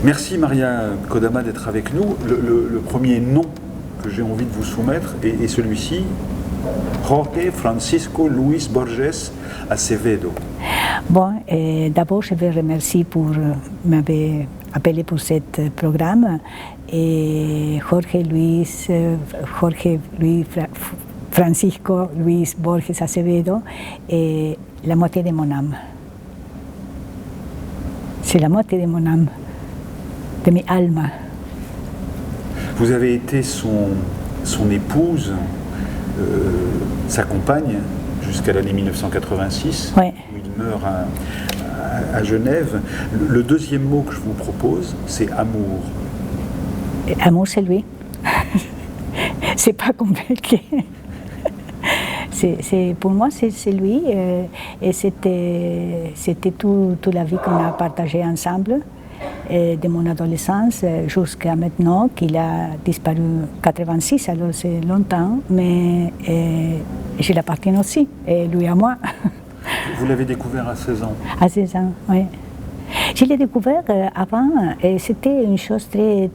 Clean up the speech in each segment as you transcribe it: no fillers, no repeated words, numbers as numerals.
Merci Maria Kodama d'être avec nous. Le premier nom que j'ai envie de vous soumettre est celui-ci, Jorge Francisco Luis Borges Acevedo. Bon, d'abord je veux remercier pour m'avoir appelé pour ce programme. Et Jorge Luis Francisco Luis Borges Acevedo est la moitié de mon âme. C'est la moitié de mon âme, de mi alma. Vous avez été son épouse, sa compagne, jusqu'à l'année 1986, ouais. Où il meurt à Genève. Le deuxième mot que je vous propose, c'est amour. Amour, c'est lui. C'est pas compliqué. Pour moi, c'est lui. Et c'était toute la vie qu'on a partagée ensemble, de mon adolescence jusqu'à maintenant, qu'il a disparu en 86, alors c'est longtemps, mais je l'appartiens aussi, et lui à moi. Vous l'avez découvert à 16 ans? À 16 ans, oui. Je l'ai découvert avant, et c'était une chose très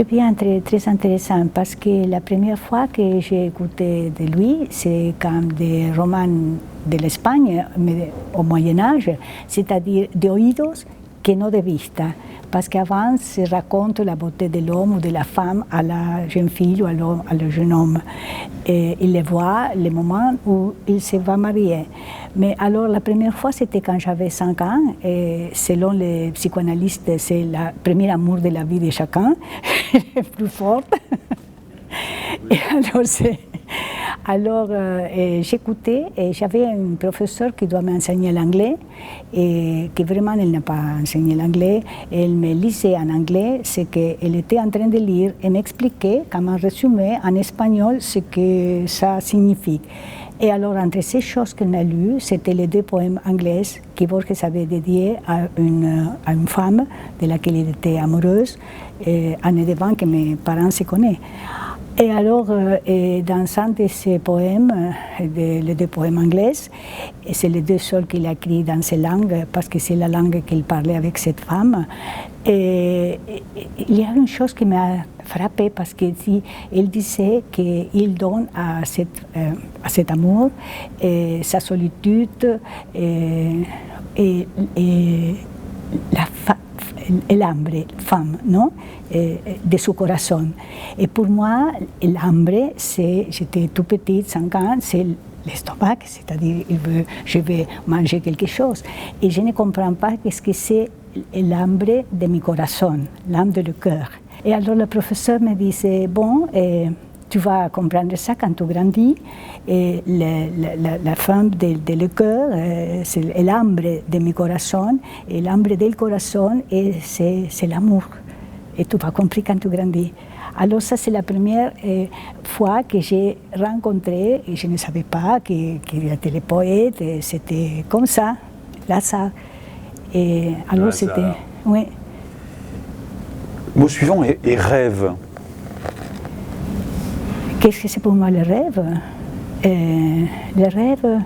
bien, très intéressante, parce que la première fois que j'ai écouté de lui, c'est comme des romans de l'Espagne, mais au Moyen-Âge, c'est-à-dire de oídos que no de vista, parce qu'avant, se raconte la beauté de l'homme ou de la femme à la jeune fille ou à le jeune homme. Et il les voit le moment où il se va marier. Mais alors, la première fois, c'était quand j'avais 5 ans, et selon les psychanalystes, c'est le premier amour de la vie de chacun, le plus fort. Et alors, j'écoutais, et j'avais un professeur qui doit m'enseigner l'anglais, et qui vraiment, elle n'a pas enseigné l'anglais. Elle me lisait en anglais ce qu'elle était en train de lire, et m'expliquait, comme un résumé en espagnol, ce que ça signifie. Et alors, entre ces choses qu'elle a lues, c'était les 2 poèmes anglais que Borges avait dédiés à une femme de laquelle il était amoureuse, année devant que mes parents se connaissent. Et alors, dans un de ces poèmes, les 2 poèmes anglais, et c'est les 2 seuls qu'il a écrits dans ces langues, parce que c'est la langue qu'il parlait avec cette femme. Et il y a une chose qui m'a frappée, parce qu'il disait qu'il donne à cet amour sa solitude et el hambre, femme, non? De son corazon. Et pour moi, l'hambre, j'étais tout petite, 5 ans, c'est l'estomac, c'est-à-dire je veux manger quelque chose. Et je ne comprends pas ce que c'est l'hambre de mi corazon, l'âme de le cœur. Et alors le professeur me disait, bon, tu vas comprendre ça quand tu grandis, et la femme de le cœur, c'est l'hambre de mi corazon, et l'hambre del corazon, c'est l'amour. Et tu vas comprendre quand tu grandis. Alors ça, c'est la première fois que j'ai rencontré, et je ne savais pas qu'il était le poète, c'était comme ça, Lazare. Et alors c'était, oui. Mot suivant est rêve. Qu'est-ce que c'est pour moi le rêve? Le rêve,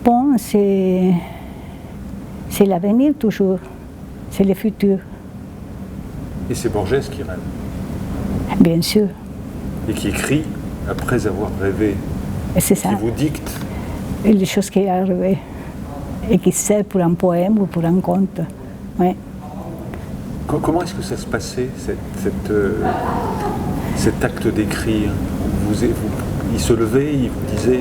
bon, c'est l'avenir toujours, c'est le futur. Et c'est Borges qui rêve. Bien sûr. Et qui écrit après avoir rêvé. Et c'est ça. Qui vous dicte. Et les choses qu'il a rêvé. Et qui sert pour un poème ou pour un conte. Ouais. Comment est-ce que ça se passait, cet acte d'écrire? Il se levait, il vous disait...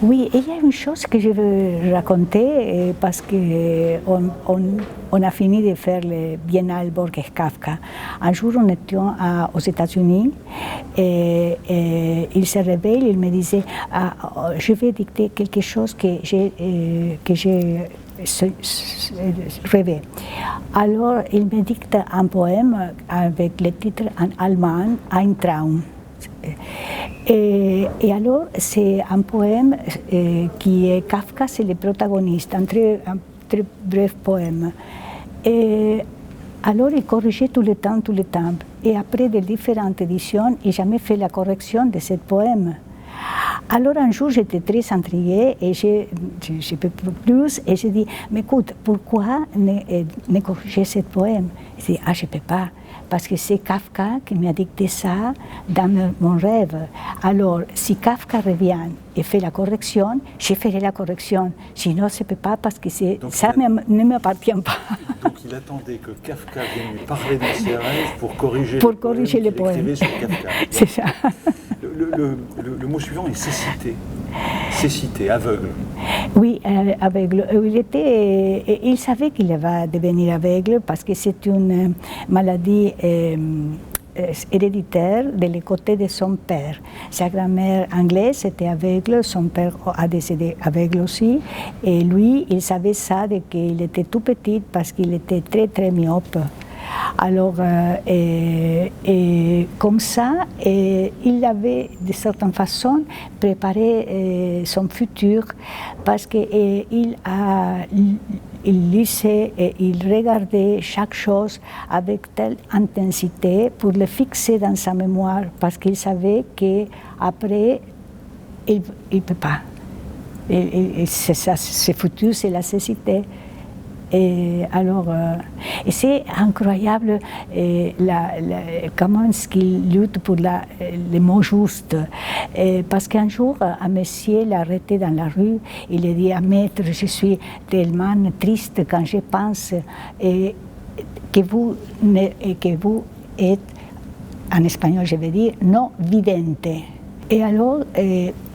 Oui, et il y a une chose que je veux raconter, parce qu'on a fini de faire le Biennale Borges Kafka. Un jour, on était aux États-Unis, et il se réveille, il me disait, je vais dicter quelque chose que j'ai rêvé. Alors, il me dicte un poème avec le titre en allemand, Ein Traum. Et alors, c'est un poème qui est Kafka, c'est le protagoniste, un très bref poème. Et alors, il corrigeait tout le temps. Et après de différentes éditions, il n'a jamais fait la correction de ce poème. Alors un jour, j'étais très intriguée et je peux plus. Et j'ai dit, mais écoute, pourquoi ne corriger ce poème? Il dit, ah, je ne peux pas, parce que c'est Kafka qui m'a dicté ça dans mon rêve. Alors, si Kafka revient et fait la correction, je ferai la correction. Sinon, je ne peux pas, parce que ça ne m'appartient pas. Donc il attendait que Kafka vienne lui parler dans ses rêves pour corriger les poèmes. Sur Kafka. C'est ça. Le mot suivant est cécité. Cécité, aveugle. Oui, aveugle. Il savait qu'il va devenir aveugle parce que c'est une maladie héréditaire de côté de son père. Sa grand-mère anglaise était aveugle, son père a décédé aveugle aussi, et lui, il savait ça dès qu'il était tout petit parce qu'il était très très myope. Alors, comme ça, il avait de certaine façon préparé son futur parce qu'il lisait et il regardait chaque chose avec telle intensité pour le fixer dans sa mémoire parce qu'il savait qu'après, il ne peut pas. C'est futur, c'est la cécité. Et alors, et c'est incroyable comment est-ce qu'il lutte pour les mots justes. Parce qu'un jour, un monsieur l'a arrêté dans la rue, il a dit, maître, je suis tellement triste quand je pense que vous êtes, en espagnol je vais dire, non vidente. Et alors,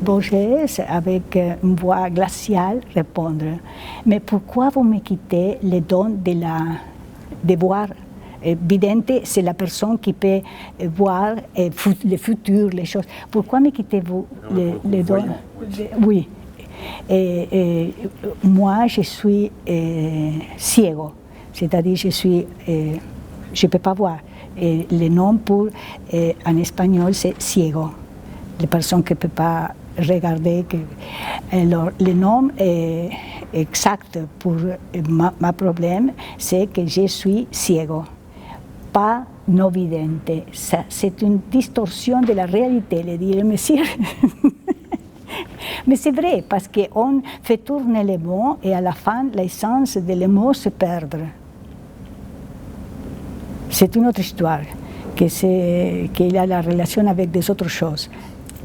Borges, avec une voix glaciale, répondre, mais pourquoi vous me quittez le don de voir? Vidente, c'est la personne qui peut voir le futur, les choses. Pourquoi me quittez-vous le don? Oui. Moi, je suis ciego, c'est-à-dire je ne peux pas voir. Et le nom pour, en espagnol, c'est ciego. Les personnes qui ne peuvent pas regarder. Alors, le nom exact pour ma problème, c'est que je suis ciego, pas non vidente. C'est une distorsion de la réalité, le dit le monsieur. Mais c'est vrai, parce qu'on fait tourner les mots et à la fin, l'essence des mots se perd. C'est une autre histoire, qu'il a la relation avec des autres choses.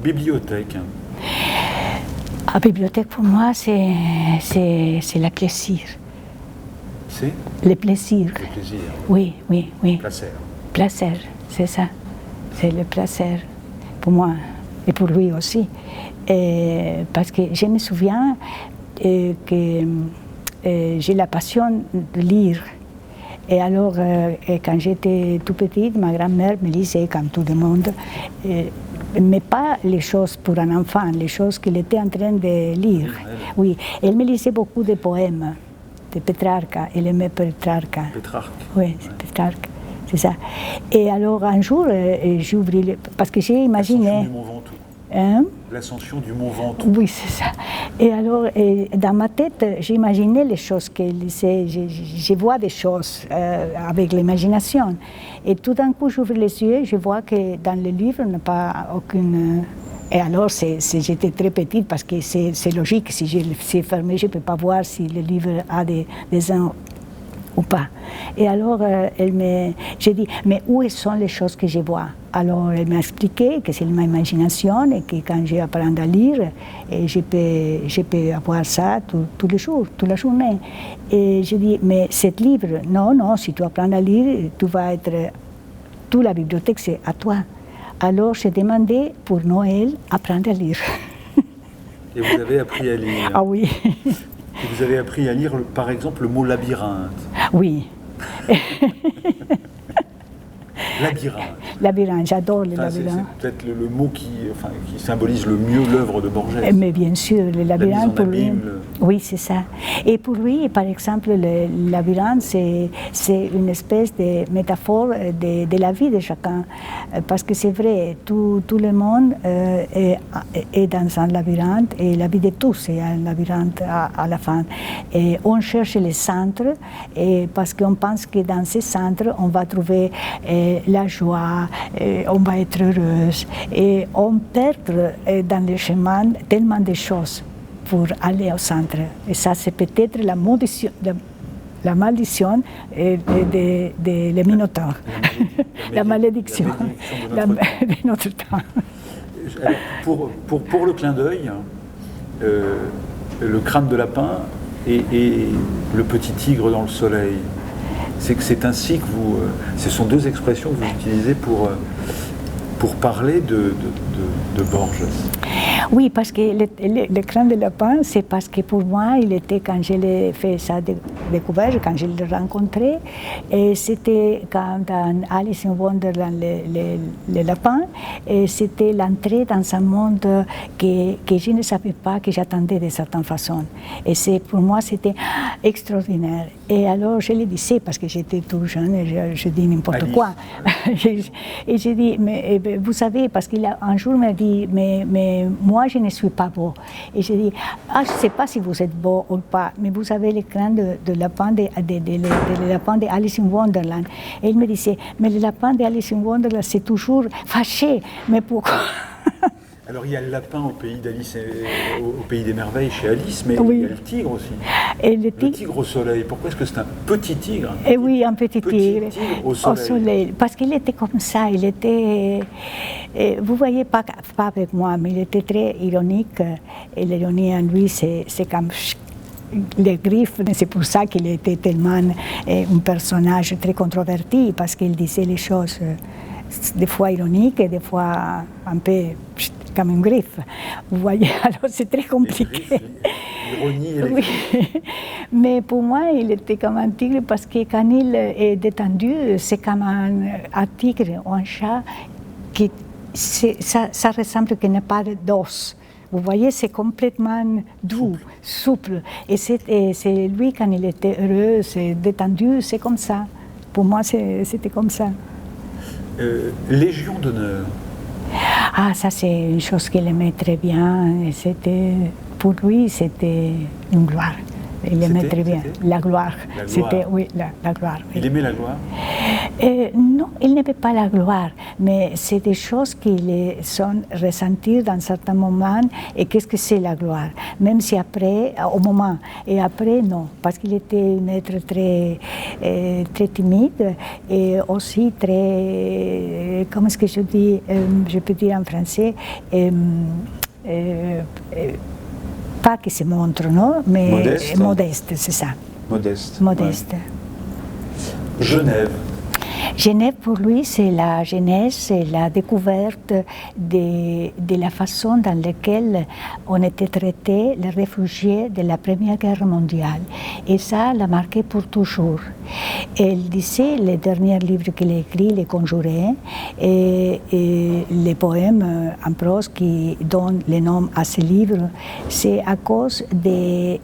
Bibliothèque. La bibliothèque, pour moi, c'est le plaisir. C'est le plaisir. Le plaisir. Oui, oui, oui. Plaisir. Plaisir, c'est ça. C'est le plaisir pour moi et pour lui aussi. Parce que je me souviens que j'ai la passion de lire. Et alors, quand j'étais tout petite, ma grand-mère me lisait, comme tout le monde, mais pas les choses pour un enfant, les choses qu'elle était en train de lire. Oui, elle me lisait beaucoup de poèmes de Petrarca, elle aimait Petrarca. Pétrarque. Oui, c'est Petrarque, c'est ça. Et alors, un jour, j'ai ouvert, parce que j'ai imaginé... L'ascension du Mont Ventoux. Oui, c'est ça. Et alors, dans ma tête, j'imaginais les choses qu'elle disait, je vois des choses avec l'imagination. Et tout d'un coup, j'ouvre les yeux, je vois que dans le livre, il n'y a pas aucune... Et alors, j'étais très petite parce que c'est logique, si c'est fermé, je ne peux pas voir si le livre a des uns ou pas. Et alors, j'ai dit, mais où sont les choses que je vois? Alors, elle m'a expliqué que c'est ma imagination et que quand j'apprends à lire, je peux avoir ça tous les jours, toute la journée. Et j'ai dit, mais ce livre, non, si tu apprends à lire, tu vas être... Toute la bibliothèque, c'est à toi. Alors, j'ai demandé pour Noël apprendre à lire. Et vous avez appris à lire? Ah oui. Et vous avez appris à lire, par exemple, le mot labyrinthe? Oui. Labyrinthe. Labyrinthe, j'adore le labyrinthe. C'est peut-être le mot qui symbolise le mieux l'œuvre de Borges. Mais bien sûr, le labyrinthe pour lui. Oui, c'est ça. Et pour lui, par exemple, le labyrinthe, c'est une espèce de métaphore de la vie de chacun. Parce que c'est vrai, tout le monde est dans un labyrinthe et la vie de tous est un labyrinthe à la fin. Et on cherche les centres parce qu'on pense que dans ces centres, on va trouver la joie, on va être heureuse. Et on perd dans le chemin tellement de choses pour aller au centre. Et ça, c'est peut-être la malédiction de le Minotaure. La malédiction de notre temps. Alors, pour le clin d'œil, le crâne de lapin et le petit tigre dans le soleil, c'est ainsi que ce sont deux expressions que vous utilisez pour parler de Borges. Oui, parce que le crâne de lapin, c'est parce que pour moi, il était, quand je l'ai fait sa découverte, quand je l'ai rencontré, et c'était quand dans Alice in Wonderland, le lapin, et c'était l'entrée dans un monde que je ne savais pas, que j'attendais de certaine façon. Et pour moi, c'était extraordinaire. Et alors, je le disais, parce que j'étais tout jeune, et je dis n'importe quoi. Et je dis, mais vous savez, parce qu'un jour, il m'a dit, mais moi, je ne suis pas beau. Et je dis, je ne sais pas si vous êtes beau ou pas, mais vous avez le crâne de lapin de lapin de Alice in Wonderland. Et il me disait, mais le lapin de Alice in Wonderland, c'est toujours fâché. Mais pourquoi? Alors il y a le lapin au pays d'Alice, au pays des merveilles chez Alice, mais oui. Il y a le tigre aussi. Et le tigre au soleil. Pourquoi est-ce que c'est un petit tigre? Et oui, un petit tigre au soleil. Parce qu'il était comme ça, il était, vous voyez, pas avec moi, mais il était très ironique. Et l'ironie en lui, c'est comme les griffes, c'est pour ça qu'il était tellement un personnage très controverti, parce qu'il disait les choses des fois ironiques et des fois un peu comme une griffe. Vous voyez, alors c'est très compliqué. L'ironie et les oui. Mais pour moi, il était comme un tigre parce que quand il est détendu, c'est comme un tigre ou un chat qui ça ressemble qu'il n'a pas d'os. Vous voyez, c'est complètement doux, souple. Et c'est lui, quand il était heureux, c'est détendu, c'est comme ça. Pour moi, c'était comme ça. Légion d'honneur. Ah, ça c'est une chose qu'il aimait très bien. Pour lui, c'était une gloire. Il aimait très bien la gloire. C'était, oui, la gloire. Oui. Il aimait la gloire? Non, il n'aimait pas la gloire, mais c'est des choses qui sont ressenties dans certains moments. Et qu'est-ce que c'est la gloire? Même si après, au moment, et après, non, parce qu'il était un être très timide et aussi très, comment est-ce que je dis, je peux dire en français, pas qui se montre, non? Mais modeste, c'est ça. Modeste. Modeste. Ouais. Genève. Genève, pour lui, c'est la jeunesse et la découverte de la façon dans laquelle on était traités, les réfugiés de la Première Guerre mondiale. Et ça l'a marqué pour toujours. Elle disait, le dernier livre qu'il a écrit, Les Conjurés, et les poèmes en prose qui donnent le nom à ce livre, c'est à cause de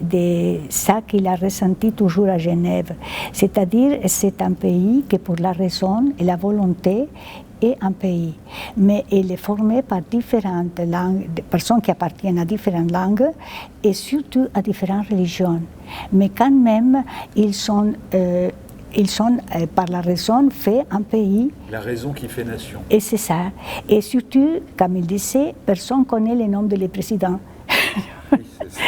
ça qu'il a ressenti toujours à Genève. C'est-à-dire, c'est un pays que pour la raison et la volonté est un pays, mais il est formé par différentes langues, personnes qui appartiennent à différentes langues et surtout à différentes religions. Mais quand même, ils sont par la raison fait un pays. La raison qui fait nation. Et c'est ça. Et surtout, comme il disait, personne ne connaît le nom de les présidents. Oui, c'est ça.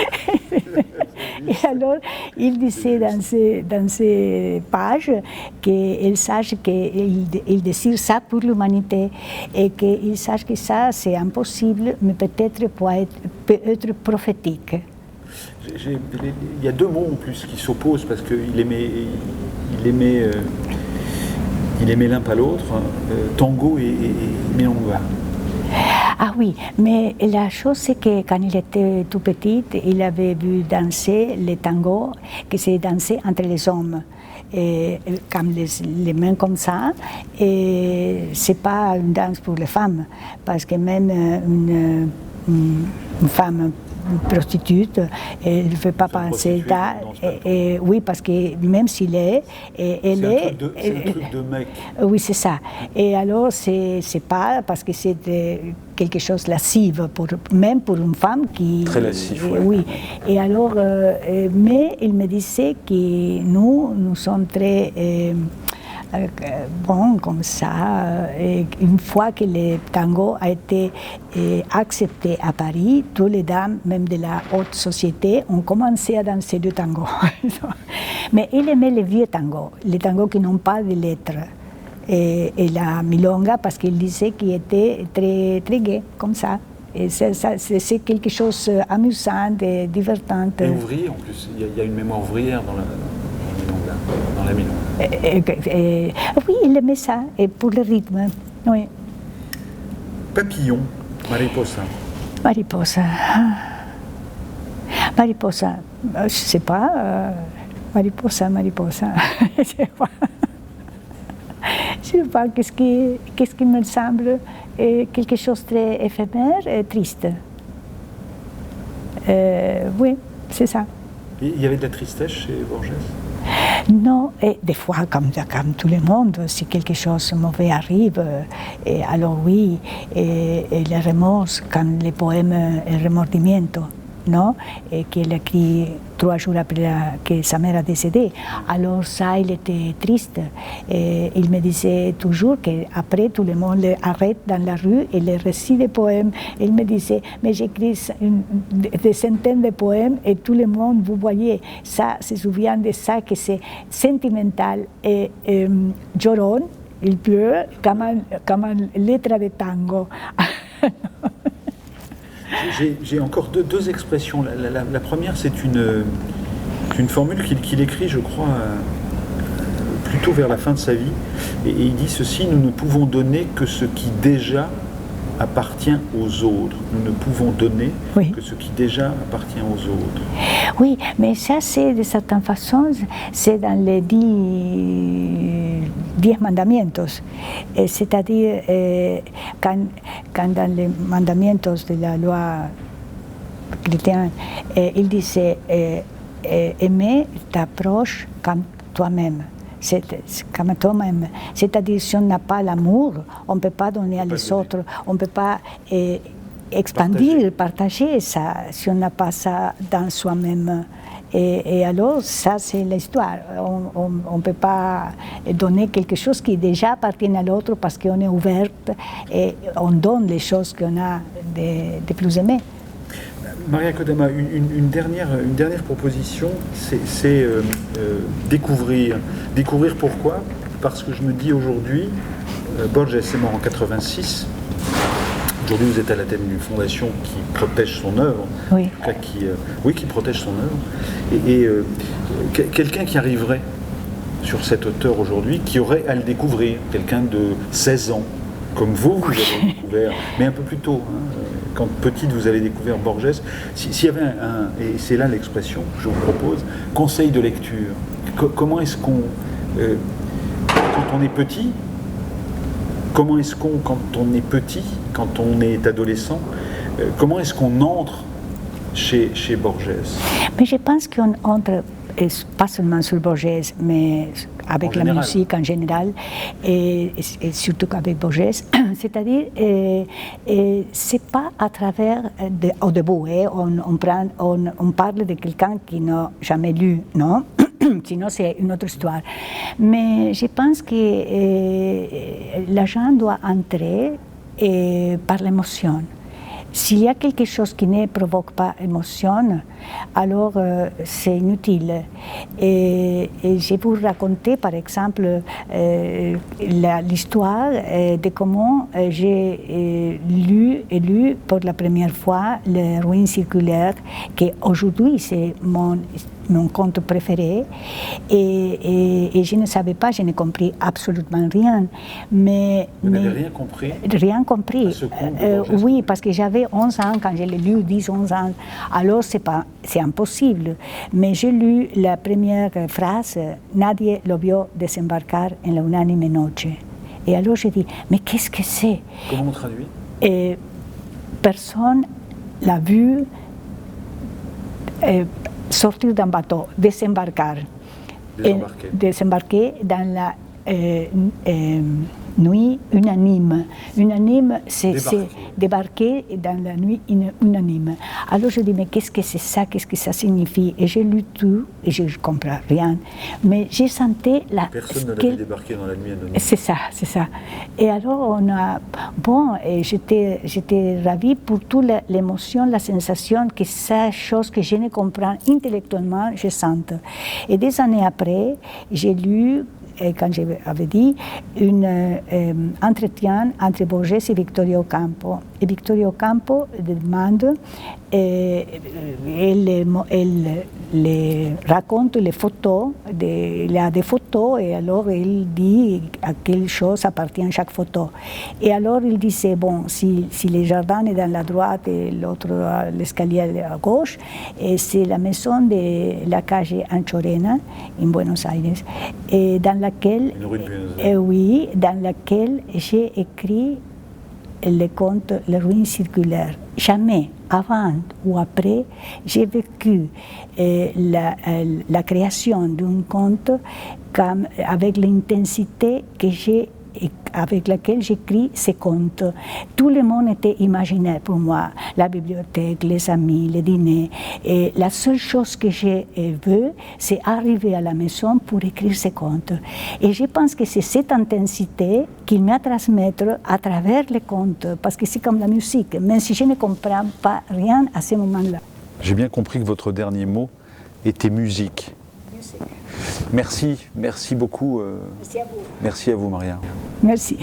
Et alors, il disait dans ces pages qu'il sache qu'il désire ça pour l'humanité et qu'il sache que ça, c'est impossible, mais peut peut être prophétique. Il y a deux mots en plus qui s'opposent parce qu'il aimait l'un pas l'autre, tango et milonga. Ah oui, mais la chose c'est que quand il était tout petit, il avait vu danser les tangos qui se dansaient entre les hommes. Et, comme les mains comme ça, et c'est pas une danse pour les femmes, parce que même une femme prostitute, elle ne fait pas passer ça. Oui, parce que même s'il est, elle est. C'est un truc de mec. Oui, c'est ça. Et alors, c'est pas parce que c'est quelque chose de lascive, même pour une femme qui. Très lascif, ouais. Oui. Et alors, mais il me disait que nous sommes très bon, comme ça. Et une fois que le tango a été accepté à Paris, toutes les dames, même de la haute société, ont commencé à danser du tango. Mais il aimait les vieux tangos, les tangos qui n'ont pas de lettres. Et la milonga, parce qu'il disait qu'il était très, très gai, comme ça. Et c'est quelque chose d'amusant, de divertissant. Et ouvrier, en plus, il y a une mémoire ouvrière dans la milonga. Oui, il aimait ça, et pour le rythme, oui. Papillon, mariposa. Mariposa. Mariposa, je ne sais pas. Mariposa. Je ne sais pas. Je ne sais pas, qu'est-ce qui me semble quelque chose de très éphémère et triste. Oui, c'est ça. Il y avait de la tristesse chez Borges? Non, et des fois, comme tout le monde, si quelque chose de mauvais arrive, et alors oui, et le remords, quand le poème El Remordimiento, non, et qu'il écrit 3 jours après que sa mère a décédé. Alors ça, il était triste. Et il me disait toujours qu'après, tout le monde l'arrête dans la rue et il récite des poèmes. Et il me disait, mais j'écris des centaines de poèmes et tout le monde, vous voyez, ça se souvient de ça, que c'est sentimental et llorón, il pleure comme une lettre de tango. J'ai encore deux expressions. La première, c'est une formule qu'il écrit, je crois, plutôt vers la fin de sa vie. Et il dit ceci: nous ne pouvons donner que ce qui déjà appartient aux autres. Nous ne pouvons donner que ce qui déjà appartient aux autres. Oui, mais ça, c'est de certaine façon, c'est dans les 10 mandamientos. C'est-à-dire, quand dans les mandamientos de la loi chrétienne, il disait aimer ta proche comme toi-même. Comme toi-même. C'est-à-dire, si on n'a pas l'amour, on ne peut pas donner à les autres, on ne peut pas expandir, partager ça, si on n'a pas ça dans soi-même. Et alors, ça, c'est l'histoire. On ne peut pas donner quelque chose qui déjà appartient à l'autre parce qu'on est ouverte et on donne les choses qu'on a de plus aimées. Maria Kodama, une dernière proposition, c'est découvrir. Découvrir pourquoi? Parce que je me dis aujourd'hui, Borges est mort en 86. Aujourd'hui, vous êtes à la tête d'une fondation qui protège son œuvre, oui. En tout cas qui protège son œuvre. Et quelqu'un qui arriverait sur cet auteur aujourd'hui, qui aurait à le découvrir, quelqu'un de 16 ans, comme vous avez découvert, mais un peu plus tôt, quand petite vous avez découvert Borges, s'il y avait et c'est là l'expression que je vous propose, conseil de lecture. Comment est-ce qu'on, quand on est petit, quand on est petit, quand on est adolescent, comment est-ce qu'on entre chez Borges? Mais je pense qu'on entre, pas seulement sur Borges, mais avec la musique en général, et surtout avec Borges. C'est-à-dire, c'est pas à travers, au début, on parle de quelqu'un qui n'a jamais lu, non? Sinon, c'est une autre histoire. Mais je pense que la gens doit entrer par l'émotion. S'il y a quelque chose qui ne provoque pas émotion, alors c'est inutile. Et je vais vous raconter, par exemple, l'histoire de comment j'ai lu pour la première fois Les Ruines circulaires, qui aujourd'hui c'est mon conte préféré, et je ne savais pas, je n'ai compris absolument rien. Mais vous n'avez rien compris? Rien compris. Oui, parce que j'avais 11 ans quand je l'ai lu, 10-11 ans. Alors c'est impossible. Mais j'ai lu la première phrase, Nadie lo vio desembarcar en la unánime noche. Et alors j'ai dit, mais qu'est-ce que c'est? Comment on traduit? Personne l'a vu sortir d'un bateau, désembarquer dans la nuit unanime. Unanime, c'est débarquer dans la nuit unanime. Alors je dis, mais qu'est-ce que c'est ça, qu'est-ce que ça signifie? Et j'ai lu tout et je ne comprends rien. Mais j'ai senti la... Personne ne l'avait débarqué dans la nuit anonyme. C'est ça, c'est ça. Et alors on a... Bon, et j'étais ravie pour toute l'émotion, la sensation que ces choses que je ne comprends intellectuellement, je sente. Et des années après, j'ai lu, quand j'avais dit, un entretien entre Borges et Vittorio Campo. Et Vittorio Campo demande, elle raconte les photos, il y a des photos, et alors il dit à quelle chose appartient chaque photo. Et alors il disait, bon, si le jardin est dans la droite et l'autre, l'escalier à gauche, c'est la maison de la calle Anchorena, en Buenos Aires, et dans laquelle, oui, dans laquelle j'ai écrit le conte Les ruines circulaires. Jamais, avant ou après, j'ai vécu la création d'un conte avec l'intensité avec laquelle j'écris ces contes. Tout le monde était imaginaire pour moi, la bibliothèque, les amis, les dîners. Et la seule chose que je veux, c'est arriver à la maison pour écrire ces contes. Et je pense que c'est cette intensité qu'il m'a transmettre à travers les contes, parce que c'est comme la musique, même si je ne comprends pas rien à ce moment-là. J'ai bien compris que votre dernier mot était musique. Merci beaucoup. Merci à vous. Merci à vous, Maria. Merci.